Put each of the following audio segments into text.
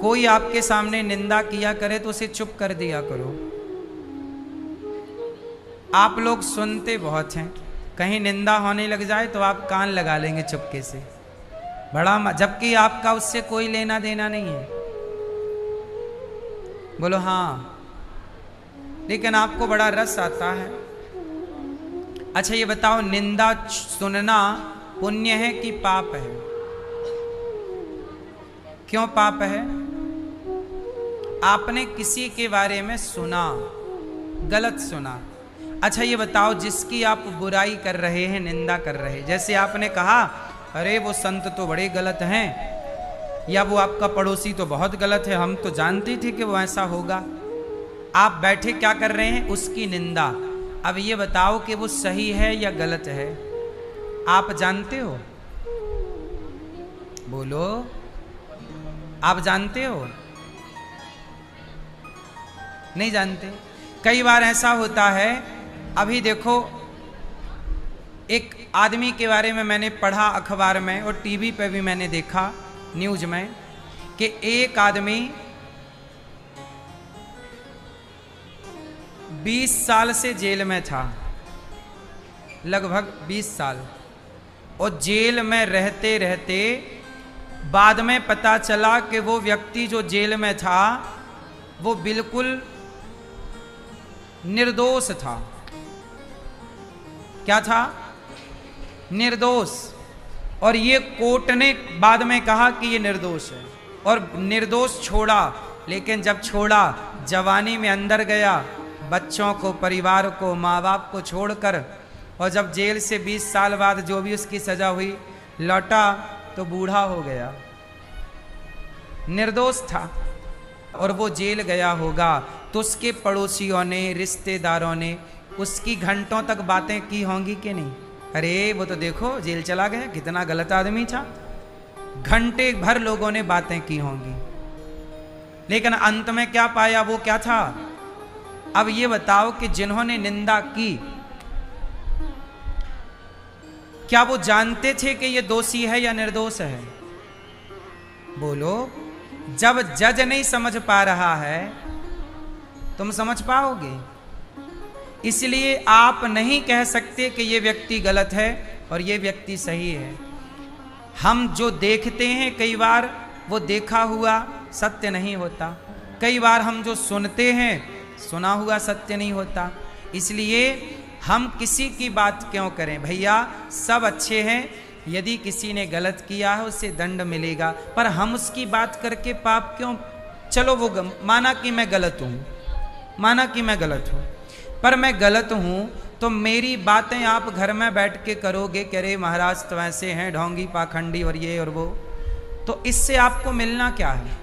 कोई आपके सामने निंदा किया करे तो उसे चुप कर दिया करो। आप लोग सुनते बहुत हैं, कहीं निंदा होने लग जाए तो आप कान लगा लेंगे चुपके से, जबकि आपका उससे कोई लेना देना नहीं है। बोलो हाँ, लेकिन आपको बड़ा रस आता है। अच्छा ये बताओ, निंदा सुनना पुण्य है कि पाप है? क्यों पाप है? आपने किसी के बारे में सुना, गलत सुना। अच्छा ये बताओ, जिसकी आप बुराई कर रहे हैं, निंदा कर रहे हैं, जैसे आपने कहा अरे वो संत तो बड़े गलत हैं, या वो आपका पड़ोसी तो बहुत गलत है, हम तो जानते थे कि वो ऐसा होगा। आप बैठे क्या कर रहे हैं? उसकी निंदा। अब ये बताओ कि वो सही है या गलत है? आप जानते हो? बोलो, आप जानते हो? नहीं जानते। कई बार ऐसा होता है, अभी देखो एक आदमी के बारे में मैंने पढ़ा अखबार में और टीवी पे भी मैंने देखा न्यूज में कि एक आदमी 20 साल से जेल में था, लगभग 20 साल, और जेल में रहते रहते बाद में पता चला कि वो व्यक्ति जो जेल में था वो बिल्कुल निर्दोष था। क्या था? निर्दोष। और ये कोर्ट ने बाद में कहा कि ये निर्दोष है, और निर्दोष छोड़ा। लेकिन जब छोड़ा, जवानी में अंदर गया, बच्चों को, परिवार को, माँ बाप को छोड़कर, और जब जेल से 20 साल बाद जो भी उसकी सजा हुई, लौटा तो बूढ़ा हो गया। निर्दोष था और वो जेल गया होगा, तो उसके पड़ोसियों ने, रिश्तेदारों ने उसकी घंटों तक बातें की होंगी कि नहीं? अरे वो तो देखो जेल चला गया, कितना गलत आदमी था। घंटे भर लोगों ने बातें की होंगी, लेकिन अंत में क्या पाया? वो क्या था? अब ये बताओ कि जिन्होंने निंदा की, क्या वो जानते थे कि ये दोषी है या निर्दोष है? बोलो। जब जज नहीं समझ पा रहा है, तुम समझ पाओगे? इसलिए आप नहीं कह सकते कि ये व्यक्ति गलत है और ये व्यक्ति सही है। हम जो देखते हैं, कई बार वो देखा हुआ सत्य नहीं होता, कई बार हम जो सुनते हैं, सुना हुआ सत्य नहीं होता। इसलिए हम किसी की बात क्यों करें? भैया सब अच्छे हैं, यदि किसी ने गलत किया है उसे दंड मिलेगा, पर हम उसकी बात करके पाप क्यों? चलो वो माना कि मैं गलत हूँ, माना कि मैं गलत हूँ, पर मैं गलत हूँ तो मेरी बातें आप घर में बैठ के करोगे कि अरे महाराज तो ऐसे हैं, ढोंगी, पाखंडी और ये और वो, तो इससे आपको मिलना क्या है?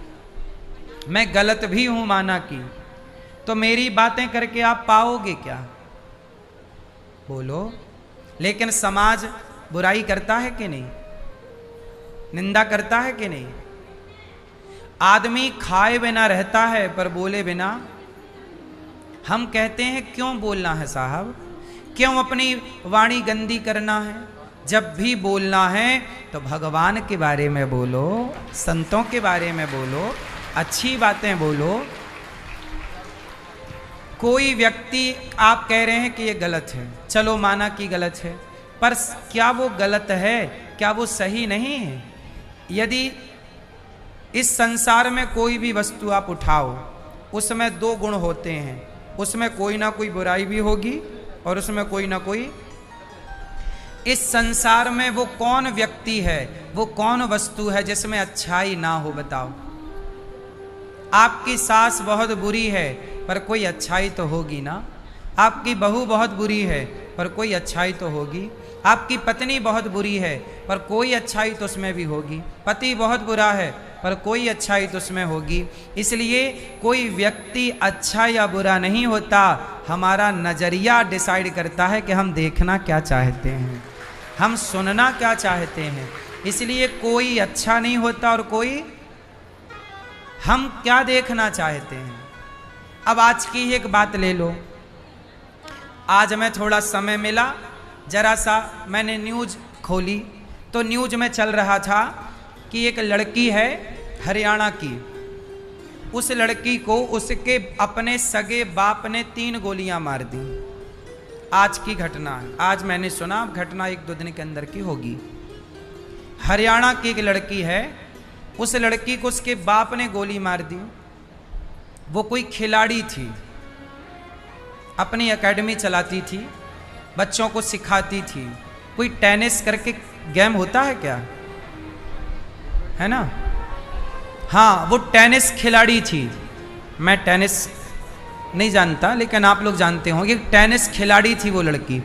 मैं गलत भी हूँ माना कि, तो मेरी बातें करके आप पाओगे क्या? बोलो। लेकिन समाज बुराई करता है कि नहीं? निंदा करता है कि नहीं? आदमी खाए बिना रहता है पर बोले बिना। हम कहते हैं क्यों बोलना है साहब, क्यों अपनी वाणी गंदी करना है? जब भी बोलना है तो भगवान के बारे में बोलो, संतों के बारे में बोलो, अच्छी बातें बोलो। कोई व्यक्ति आप कह रहे हैं कि ये गलत है, चलो माना कि गलत है, पर क्या वो गलत है? क्या वो सही नहीं है? यदि इस संसार में कोई भी वस्तु आप उठाओ, उसमें 2 गुण होते हैं, उसमें कोई ना कोई बुराई भी होगी और उसमें कोई ना कोई। इस संसार में वो कौन व्यक्ति है, वो कौन वस्तु है जिसमें अच्छाई ना हो? बताओ। आपकी सास बहुत बुरी है पर कोई अच्छाई तो होगी ना? आपकी बहू बहुत बुरी है पर कोई अच्छाई तो होगी? आपकी पत्नी बहुत बुरी है पर कोई अच्छाई तो उसमें भी होगी? पति बहुत बुरा है पर कोई अच्छाई तो उसमें होगी। इसलिए कोई व्यक्ति अच्छा या बुरा नहीं होता, हमारा नज़रिया डिसाइड करता है कि हम देखना क्या चाहते हैं, हम सुनना क्या चाहते हैं। इसलिए कोई अच्छा नहीं होता और कोई, हम क्या देखना चाहते हैं। अब आज की एक बात ले लो, आज मैं थोड़ा समय मिला, जरा सा मैंने न्यूज़ खोली तो न्यूज़ में चल रहा था कि एक लड़की है हरियाणा की, उस लड़की को उसके अपने सगे बाप ने 3 गोलियां मार दी। आज की घटना है, आज मैंने सुना, घटना 1-2 दिन के अंदर की होगी। हरियाणा की एक लड़की है, उस लड़की को उसके बाप ने गोली मार दी। वो कोई खिलाड़ी थी, अपनी एकेडमी चलाती थी, बच्चों को सिखाती थी। कोई टेनिस करके गेम होता है क्या, है ना? हाँ, वो टेनिस खिलाड़ी थी। मैं टेनिस नहीं जानता, लेकिन आप लोग जानते होंगे, टेनिस खिलाड़ी थी वो लड़की।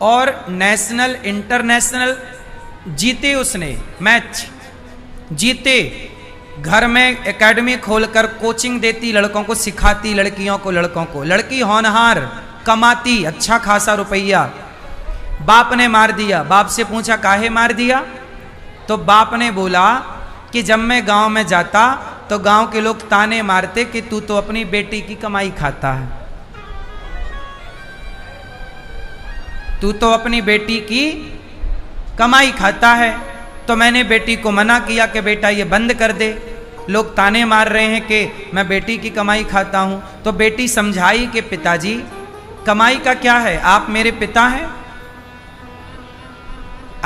और नेशनल इंटरनेशनल जीते, उसने मैच जीते। घर में एकेडमी खोलकर कोचिंग देती, लड़कों को सिखाती, लड़कियों को, लड़कों को। लड़की होनहार, कमाती अच्छा खासा रुपया। बाप ने मार दिया। बाप से पूछा काहे मार दिया? तो बाप ने बोला कि जब मैं गांव में जाता तो गांव के लोग ताने मारते कि तू तो अपनी बेटी की कमाई खाता है, तू तो अपनी बेटी की कमाई खाता है। तो मैंने बेटी को मना किया कि बेटा ये बंद कर दे, लोग ताने मार रहे हैं कि मैं बेटी की कमाई खाता हूं। तो बेटी समझाई कि पिताजी कमाई का क्या है, आप मेरे पिता हैं,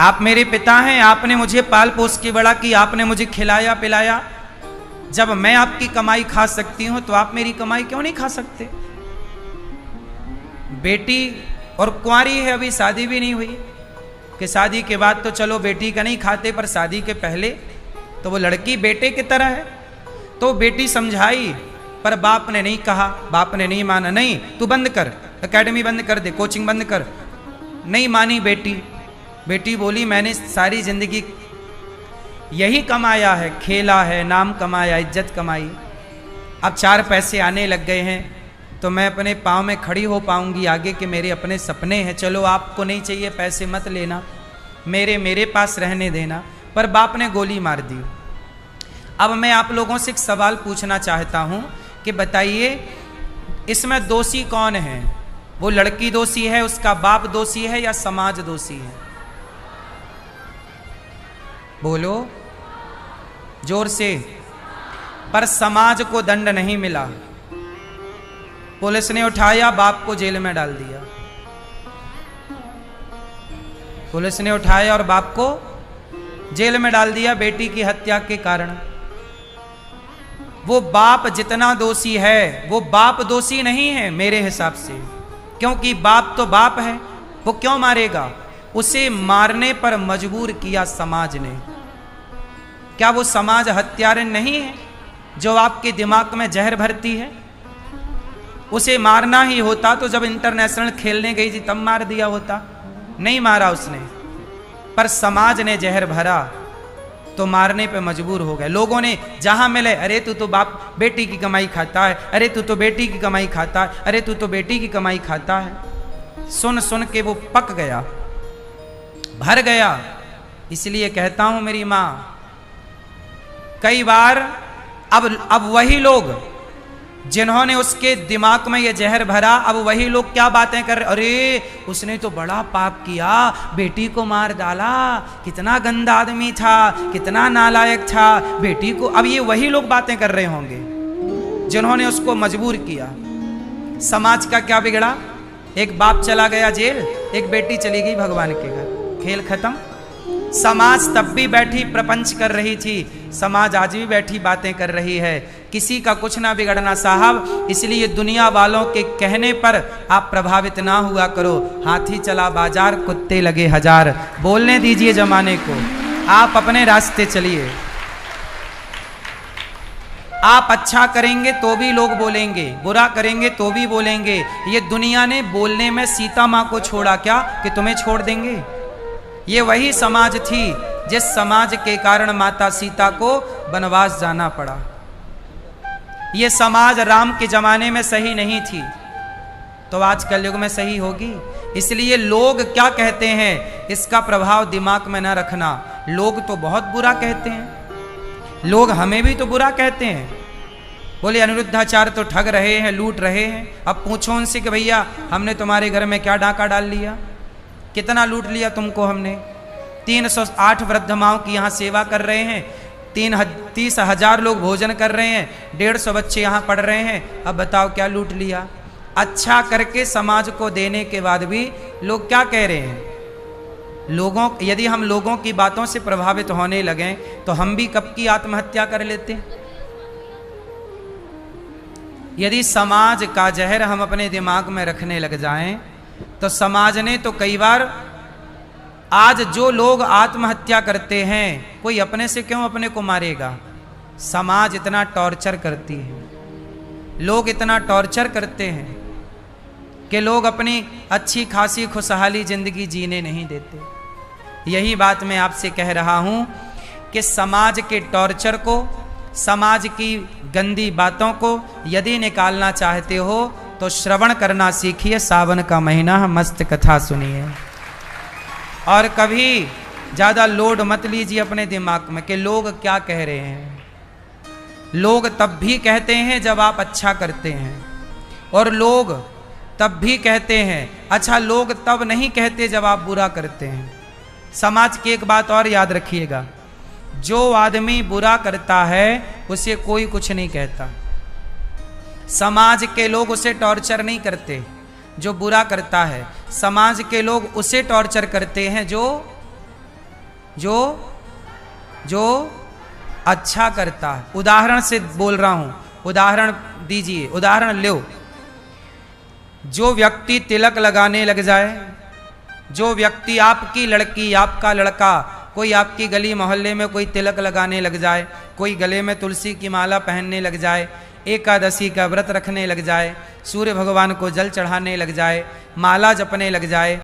आप मेरे पिता हैं, आपने मुझे पाल पोस के बड़ा की, आपने मुझे खिलाया पिलाया। जब मैं आपकी कमाई खा सकती हूं तो आप मेरी कमाई क्यों नहीं खा सकते? बेटी और कुंवारी है, अभी शादी भी नहीं हुई, कि शादी के बाद तो चलो बेटी का नहीं खाते, पर शादी के पहले तो वो लड़की बेटे की तरह है। तो बेटी समझाई, पर बाप ने नहीं कहा, बाप ने नहीं माना। नहीं, तू बंद कर, एकेडमी बंद कर दे, कोचिंग बंद कर। नहीं मानी बेटी। बेटी बोली मैंने सारी जिंदगी यही कमाया है, खेला है, नाम कमाया, इज्जत कमाई, अब 4 पैसे आने लग गए हैं तो मैं अपने पाँव में खड़ी हो पाऊंगी आगे, कि मेरे अपने सपने हैं। चलो आपको नहीं चाहिए पैसे मत लेना, मेरे पास रहने देना। पर बाप ने गोली मार दी। अब मैं आप लोगों से एक सवाल पूछना चाहता हूं कि बताइए इसमें दोषी कौन है? वो लड़की दोषी है, उसका बाप दोषी है, या समाज दोषी है? बोलो जोर से। पर समाज को दंड नहीं मिला। पुलिस ने उठाया, बाप को जेल में डाल दिया। पुलिस ने उठाया और बाप को जेल में डाल दिया बेटी की हत्या के कारण। वो बाप जितना दोषी है, वो बाप दोषी नहीं है मेरे हिसाब से, क्योंकि बाप तो बाप है, वो क्यों मारेगा? उसे मारने पर मजबूर किया समाज ने। क्या वो समाज हत्यारे नहीं है जो आपके दिमाग में जहर भरती है? उसे मारना ही होता तो जब इंटरनेशनल खेलने गई थी तब मार दिया होता, नहीं मारा उसने। पर समाज ने जहर भरा तो मारने पे मजबूर हो गए। लोगों ने जहां मिले, अरे तू तो बाप बेटी की कमाई खाता है, अरे तू तो बेटी की कमाई खाता है, अरे तू तो बेटी की कमाई खाता है। सुन सुन के वो पक गया, भर गया। इसलिए कहता हूं मेरी मां, कई बार अब वही लोग जिन्होंने उसके दिमाग में ये जहर भरा, अब वही लोग क्या बातें कर रहे, अरे उसने तो बड़ा पाप किया, बेटी को मार डाला, कितना गंदा आदमी था, कितना नालायक था, बेटी को। अब ये वही लोग बातें कर रहे होंगे जिन्होंने उसको मजबूर किया। समाज का क्या बिगड़ा? एक बाप चला गया जेल, एक बेटी चली गई भगवान के घर, खेल खत्म। समाज तब भी बैठी प्रपंच कर रही थी, समाज आज भी बैठी बातें कर रही है। किसी का कुछ ना बिगड़ना साहब। इसलिए दुनिया वालों के कहने पर आप प्रभावित ना हुआ करो। हाथी चला बाजार, कुत्ते लगे हजार। बोलने दीजिए जमाने को, आप अपने रास्ते चलिए। आप अच्छा करेंगे तो भी लोग बोलेंगे, बुरा करेंगे तो भी बोलेंगे। ये दुनिया ने बोलने में सीता माँ को छोड़ा क्या कि तुम्हें छोड़ देंगे? ये वही समाज थी जिस समाज के कारण माता सीता को वनवास जाना पड़ा। ये समाज राम के जमाने में सही नहीं थी तो आज कलयुग में सही होगी। इसलिए लोग क्या कहते हैं इसका प्रभाव दिमाग में न रखना। लोग तो बहुत बुरा कहते हैं, लोग हमें भी तो बुरा कहते हैं। बोले अनिरुद्धाचार्य तो ठग रहे हैं, लूट रहे हैं। अब पूछो उनसे कि भैया हमने तुम्हारे घर में क्या डाका डाल लिया, कितना लूट लिया तुमको हमने। 308 वृद्ध माओं की यहाँ सेवा कर रहे हैं, 30,000 लोग भोजन कर रहे हैं, 150 बच्चे यहाँ पढ़ रहे हैं, अब बताओ क्या लूट लिया। अच्छा करके समाज को देने के बाद भी लोग क्या कह रहे हैं? यदि हम लोगों की बातों से प्रभावित होने लगे तो हम भी कब की आत्महत्या कर लेते। यदि समाज का जहर हम अपने दिमाग में रखने लग जाएं तो समाज ने तो कई बार, आज जो लोग आत्महत्या करते हैं, कोई अपने से क्यों अपने को मारेगा? समाज इतना टॉर्चर करती है, लोग इतना टॉर्चर करते हैं कि लोग अपनी अच्छी खासी खुशहाली जिंदगी जीने नहीं देते। यही बात मैं आपसे कह रहा हूं कि समाज के टॉर्चर को, समाज की गंदी बातों को यदि निकालना चाहते हो तो श्रवण करना सीखिए। सावन का महीना, मस्त कथा सुनिए और कभी ज़्यादा लोड मत लीजिए अपने दिमाग में कि लोग क्या कह रहे हैं। लोग तब भी कहते हैं जब आप अच्छा करते हैं, और लोग तब भी कहते हैं, अच्छा लोग तब नहीं कहते जब आप बुरा करते हैं। समाज की एक बात और याद रखिएगा, जो आदमी बुरा करता है उसे कोई कुछ नहीं कहता। समाज के लोग उसे टॉर्चर नहीं करते जो बुरा करता है, समाज के लोग उसे टॉर्चर करते हैं जो जो जो अच्छा करता है। उदाहरण से बोल रहा हूं, उदाहरण दीजिए, उदाहरण लो। जो व्यक्ति तिलक लगाने लग जाए, जो व्यक्ति, आपकी लड़की, आपका लड़का, कोई आपकी गली मोहल्ले में कोई तिलक लगाने लग जाए, कोई गले में तुलसी की माला पहनने लग जाए, एकादशी का व्रत रखने लग जाए, सूर्य भगवान को जल चढ़ाने लग जाए, माला जपने लग जाए,